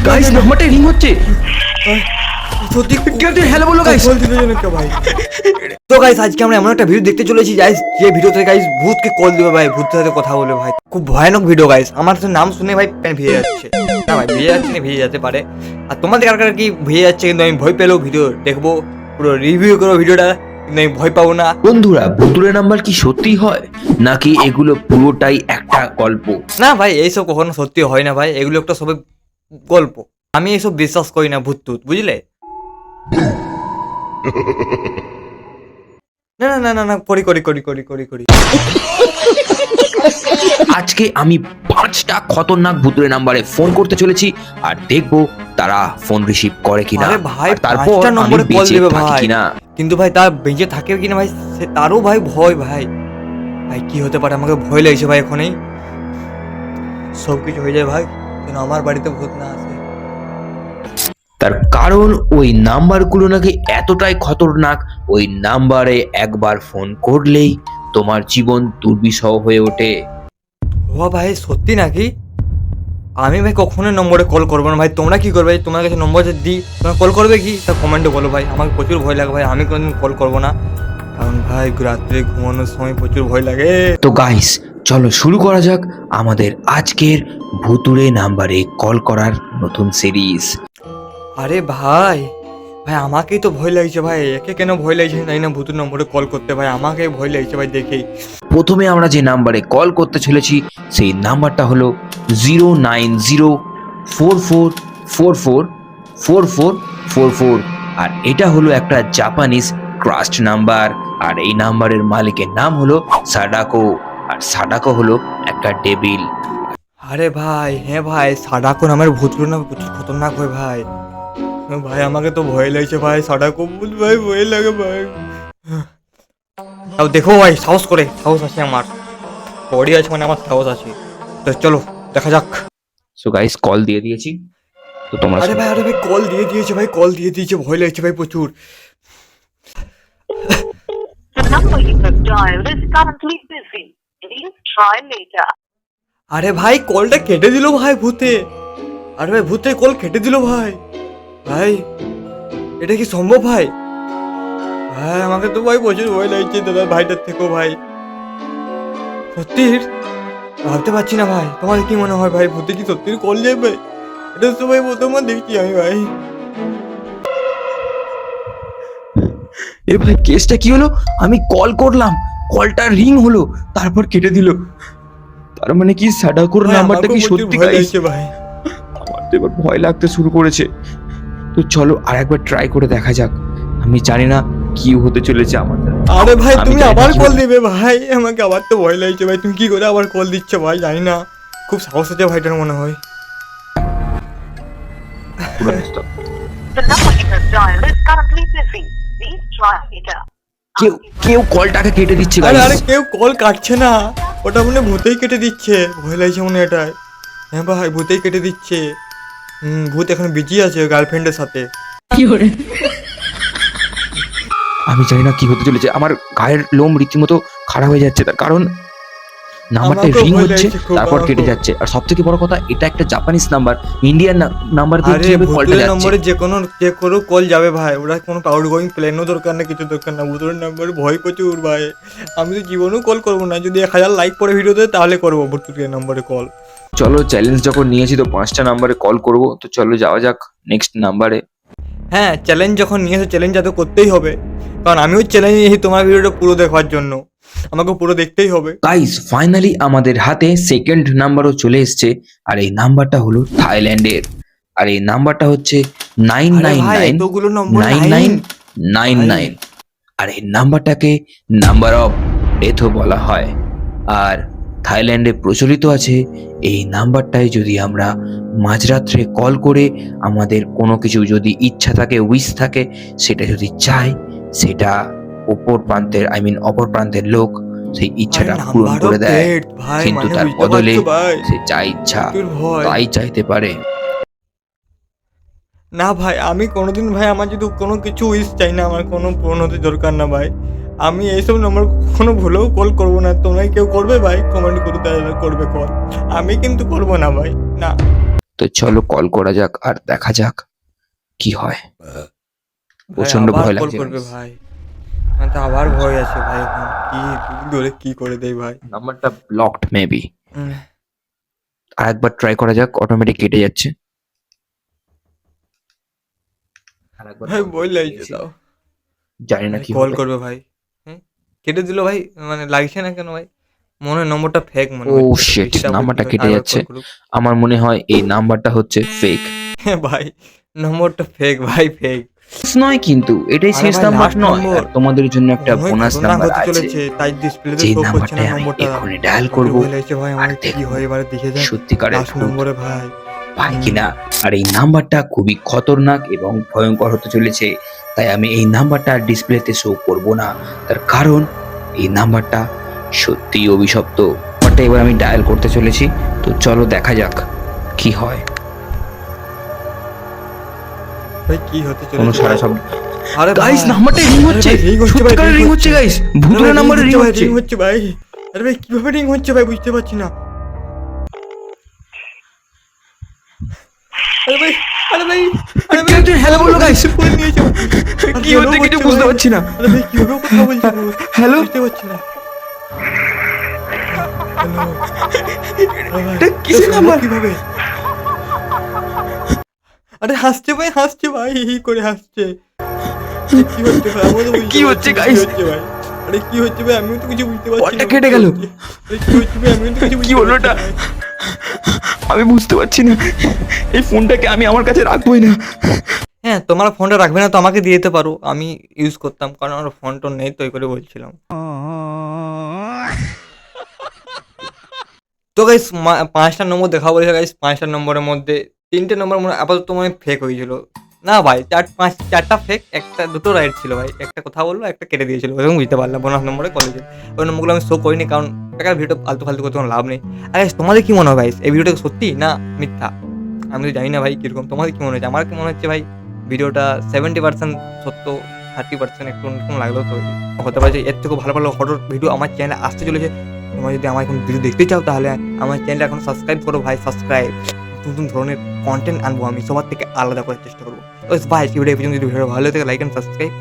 Guys নাম্বারটা ring হচ্ছে। সত্যি কেউ তো হ্যালো বলো গাইস। কল দিতে জানো কে ভাই? তো গাইস আজকে আমরা এমন একটা ভিডিও দেখতে চলেছি গাইস, যে ভিডিওতে গাইস ভূতকে কল দিবে ভাই, ভূতের সাথে কথা বলবে ভাই। খুব ভয়ানক ভিডিও গাইস। আমার তো নাম শুনে ভাই প্যান ভিজে যাচ্ছে। না ভাই ভিজে যাচ্ছে না, ভিজে যেতে পারে। আর তোমাদের কার কার কি ভিজে যাচ্ছে, কিন্তু আমি ভয় পেলেও ভিডিও দেখবো, পুরো রিভিউ করবো ভিডিওটা, কিন্তু আমি ভয় পাবো না। বন্ধুরা, ভুতুরে নাম্বার কি সত্যি হয় নাকি এগুলো পুরোটাই একটা গল্প? না ভাই এইসব কখনো সত্যি হয় না ভাই, এগুলো একটা সবে গল্প। আমি এইসব বিশ্বাস করি না ভূত টুত, বুঝলে? না না না না না, করি করি করি করি করি করি আজকে আমি 5টা খতরনাক ভুতুরে নাম্বারে ফোন করতে চলেছি আর দেখবো তারা ফোন রিসিভ করে কিনা। আরে ভাই, আর তারপর 5টা আমি নম্বরে কল বেঁচে দেবে থাকি ভাই। কিনা। কিন্তু ভাই তার বেঁচে থাকে কিনা ভাই, সে তারও ভাই ভয় ভাই। ভাই কি হতে পারে, আমাকে ভয় লাগছে ভাই এখনই। সব কিছু হয়ে যায় ভাই, যেন আমার বাড়িতে ভূত না আসে। তার কারণ ওই নাম্বারগুলো নাকি এতটাই খতরনাক, ওই নাম্বারে একবার ফোন করলেই তোমার জীবন দুর্বিষহ হয়ে ওঠে। ও ভাই সত্যি নাকি? আমি ভাই কখনো নম্বরে কল করবো না ভাই। তোমরা কি করবে? তোমার কাছে নম্বর যে দিই, তোমরা কল করবে কি তা কমেন্টে বলো ভাই। আমাকে প্রচুর ভয় লাগে ভাই, আমি কোনোদিন কল করবো না, কারণ ভাই রাত্রে ঘুমানোর সময় প্রচুর ভয় লাগে। তো গাইস, চলো শুরু করা যাক আমাদের আজকের ভুতুরে নাম্বারে কল করার নতুন সিরিজ। আরে ভাই, ভাই আমাকেই তো ভয় লাগছে ভাই। একে কেন ভয় লাগছে জানি না ভূতুর নম্বরে কল করতে ভাই, আমাকেই ভয় লাগছে ভাই দেখেই। প্রথমে আমরা যে নাম্বারে কল করতে চলেছি সেই নাম্বারটা হলো 09044444444, আর এটা হলো একটা জাপানিজ ক্রাস্ট নাম্বার। আর এই নাম্বারের মালিকের নাম হলো সাডাকো, আর সাডাকো হলো একটা ডেভিল। আরে ভাই, হ্যাঁ ভাই, সাডাকো নামের ভূতগুলো না প্রচুর খতরনাক হয় ভাই। ভাই আমাকে তো ভয় লাগছে ভাই, সাডাকো ভূত ভাই, ভয় লাগে ভাই। তাও দেখো ভাই, সাহস করে, সাহস আছে আমার, বডি আছে মানে আমার সাহস আছে। তো চলো দেখা যাক। সো গাইস, কল দিয়ে দিয়েছি, তো তোমরা আরে ভাই কল দিয়ে দিয়েছে ভাই, কল দিয়ে দিয়েছে, ভয় লাগছে ভাই প্রচুর। The number you have dialed is currently busy. Please try later. আরে ভাই কলটা কেটে দিল ভাই ভূতে। আরে ভাই ভূতে কল কেটে দিল ভাই। ভাই এটা কি সম্ভব ভাই? ভাই আমাকে তো ভাই প্রচুর ভয় লাগছে দাদা, ভাইটার থেকেও ভাই। সত্যির ভাবতে পারছি না ভাই। তোমার কি মনে হয় ভাই, ভূতে কি সত্যির কল যাবে? এটা তো ভাই প্রথমবার দেখছি আমি ভাই। এ ভাই, কেসটা কি হলো? আমি কল করলাম, কলটা রিং হলো, তারপর কেটে দিল। তার মানে কি সাডাকোর ভাই, নাম্বারটা আমাকেও কি প্রচুর সত্যি ভয় গাইস? লাগছে ভাই। আমার তো এবার ভয় লাগতে শুরু করেছে। তো চলো আর একবার ট্রাই করে দেখা যাক। আমি জানি না কি হতে চলেছে আমাদের। আরে ভাই আমি তুমি জানি না আবার কি কল হবে। দিবে ভাই, আমাকে আবার তো ভয় লাগছে ভাই। তুমি কি করে আবার কল দিচ্ছ ভাই, জানি না। খুব সাহস আছে ভাইটার মনে হয়। The number you have dialed is currently busy. Please try later. কেউ কেউ কলটাকে কেটে দিচ্ছে আরে আরে গাইস। কেউ কল কাটছে না, ওটা মনে হয় ভূতেই কেটে দিচ্ছে। ভয় লাগছে মনে হয় এটাই। হ্যাঁ ভাই ভূতেই কেটে দিচ্ছে। ভূত এখন বিজি আছে গার্লফ্রেন্ডের সাথে। আমি জানি না কি হতে চলেছে, আমার গায়ের লোম রীতিমতো খারাপ হয়ে যাচ্ছে। তার কারণ নাম্বারটা আমাকেও রিং ভয় হচ্ছে, লাগছে খুব, তারপর কেটে আমাকেও। যাচ্ছে। আর সব থেকে বড় কথা, এটা একটা জাপানিজ নাম্বার, ইন্ডিয়ান নাম্বার দিয়ে আরে কিভাবে কলটা ভূতের যাচ্ছে? নম্বরে যে কোনো কল যাবে ভাই, ওরা কোনো আউট গোয়িং প্ল্যানও দরকার না, কিছু দরকার না। ভূতের নম্বরে ভয় প্রচুর ভাই। আমি তো জীবনেও কল করবো না, যদি 1000 লাইক পরে ভিডিওতে তাহলে করবো ভূতের নম্বরে কল। চলো, চ্যালেঞ্জ যখন নিয়েছি তো 5টা নাম্বারে কল করব। তো চলো যাওয়া যাক নেক্সট নাম্বারে। হ্যাঁ চ্যালেঞ্জ যখন নিয়েছো, চ্যালেঞ্জ যাতে করতেই হবে, কারণ আমিও চ্যালেঞ্জ নিয়েছি তোমার ভিডিওটা পুরো দেখার জন্য। আমাকে পুরো দেখতেই হবে। গাইস, ফাইনালি আমাদের হাতে সেকেন্ড নাম্বারও চলে এসেছে, আর এই নাম্বারটা হলো থাইল্যান্ডের। আর এই নাম্বারটা হচ্ছে আরে ভাই, এতগুলো নম্বর 999999। আর এই নাম্বারটাকে নাম্বার অফ ডেথও বলা হয়। আর থাইল্যান্ডে প্রচলিত আছে এই নাম্বারটায় যদি আমরা মাঝরাত্রে কল করে আমাদের কোনো কিছু যদি ইচ্ছা থাকে, উইশ থাকে, সেটা যদি চাই, সেটা অপর প্রান্তের লোক সেই ইচ্ছাটা পূরণ করে দেয়। কিন্তু তার বদলে সে যা ইচ্ছা তাই চাইতে পারে। না ভাই, আমি কোনোদিন ভাই আমার যদি কোনো কিছু উইশ চাই না, আমার কোনো পূরণ হতে দরকার না ভাই। আমি এইসব নম্বর কখনো ভুলেও কল করবো না। তোমরা কেউ করবে ভাই? কমেন্ট করে করবে কল, আমি কিন্তু করবো না ভাই, না। তো চলো কল করা যাক আর দেখা যাক কি হয়। ভাই, প্রচন্ড আবার ভয় কল লাগছে করবে guys। ভাই, আমার তো আবার ভয় আছে ভাই, এখন কি ধরে কি করে দেয় ভাই। নাম্বারটা ব্লকড মেবি। উম, আর একবার ট্রাই করা যাক, অটোমেটিক কেটে যাচ্ছে। আরেকবার ভাই call বই করে লাগছে দিয়েছি। তাও জানি না ভাই কি কল হবে। করবে ভাই। হ্যাঁ, কেটে দিল ভাই, মানে লাগছে না কেন ভাই, মনে হয় নম্বরটা ফেক মনে ও হচ্ছে। শিট, দেখি তারপরে কি নাম্বারটা হয়, কেটে আরেকবার যাচ্ছে। কল করুক। আমার মনে হয় এই নাম্বারটা হচ্ছে ফেক। হ্যাঁ ভাই, নম্বরটা ফেক ভাই, ফেক। নয় কিন্তু এটাই আরে শেষ ভাই নাম্বার লাস্ট নয়, নম্বর আর তোমাদের জন্য একটা মনে হয় বোনাস খতরনাক নাম্বার হতে আছে, চলেছে, তাই ডিসপ্লেতে যে শো করছে নাম্বারটা না আমি নম্বরটা। এক্ষুনি ডায়াল আমাকে করব। ভয় লাগছে ভাই, আর আমার কি দেখবো হয় এবারে দেখে যাক সত্যিকারের লাস্ট ভূত নম্বরে ভাই। পাই কিনা। আর এই নাম্বারটা খুবই খতরনাক এবং ভয়ঙ্কর হতে চলেছে, তাই আমি এই নাম্বারটা ডিসপ্লেতে শো করব না। তার কারণ এই নাম্বারটা সত্যিই অভিশপ্ত। নাম্বারটা এবার আমি ডায়াল করতে চলেছি, তো চলো দেখা যাক কি হয়। ভাই কি হতে কোনো চলেছে সারা ভাই? শব্দ। আরে গাইস ভাই, নাম্বারটা রিং আরে হচ্ছে, ভাই, ring হচ্ছে ভাই, সত্যিকারের ring রিং হচ্ছে হচ্ছে। গাইস, ভূতুরা নাম্বারে রিং ভাই, হচ্ছে। ring হচ্ছে ভাই। আরে ভাই কিভাবে রিং হচ্ছে ভাই, বুঝতে পারছি না। আরে ভাই, আরে ভাই, আরে ভাই, কেউ একজন hello বললো guys। ফোন নিয়েছে ভাই। আর কি hello হচ্ছে কিছু বলছে বুঝতে ভাই। পারছি না। আরে ভাই কিভাবে কথা বলছে ও? Hello? বুঝতে পারছি না। হ্যালো, এটা কিসের নাম্বার? কিভাবে? আরে হাসছে ভাই, হাসছে ভাই, হি করে হাসছে। কি হচ্ছে ভাই, আমিও তো বুঝতে কি পারছি হচ্ছে না guys? কি হচ্ছে ভাই। আরে কি হচ্ছে ভাই, আমিও তো কিছু বুঝতে পারছি কলটা না। কেটে কি গেল। হচ্ছে? আরে কি হচ্ছে ভাই, আমিও তো কিছু কি বুঝতে হলো পারছি এটা? না ভাই। আমি বুঝতে পারছি না, এই ফোনটাকে আমি আমার কাছে রাখবোই না। হ্যাঁ, তোমার ফোনটা রাখবে না তো আমাকে দিয়ে দিতে পারো, আমি ইউজ করতাম, কারণ আমার ফোন টোন নেই তো, এই করে বলছিলাম। তো গাইস 5টা নম্বর দেখা বলেছে গাইস, 5টা নম্বরের মধ্যে 3টে নম্বর মনে হয় আপাতত মনে ফেক হয়েছিল। না ভাই, 4টা ফেক, দুটো রাইট ছিল ভাই, একটা কথা বললো, একটা কেটে দিয়েছিল, এবং বুঝতে পারলাম বোনাস নম্বরে কলেজে। ওই নম্বরগুলো আমি শো করিনি, কারণ টাকার ভিডিও ফালতু ফালতু করতে কোনো লাভ নেই। আর guys, তোমাদের কি মনে হয় ভাই, এই ভিডিওটা সত্যি না মিথ্যা? আমি তো জানি না ভাই কিরকম, তোমাদের কি মনে হচ্ছে? আমার কি মনে হচ্ছে ভাই, ভিডিওটা 70% সত্য, 30% একটু অন্যরকম লাগলো। তো হতে পারে যে এর থেকেও ভালো ভালো হরর ভিডিও আমার চ্যানেলে আসতে চলেছে। তোমরা যদি আমার এখন ভিডিও দেখতে চাও, তাহলে আমার চ্যানেলটা এখন সাবস্ক্রাইব করো ভাই, সাবস্ক্রাইব। নতুন ধরনের কন্টেন্ট আনবো আমি, সবার থেকে আলাদা করার চেষ্টা করবো। তো ভাই, ভিডিও পর্যন্ত যদি ভিডিও ভালো লাগে, লাইক অ্যান্ড সাবস্ক্রাইব।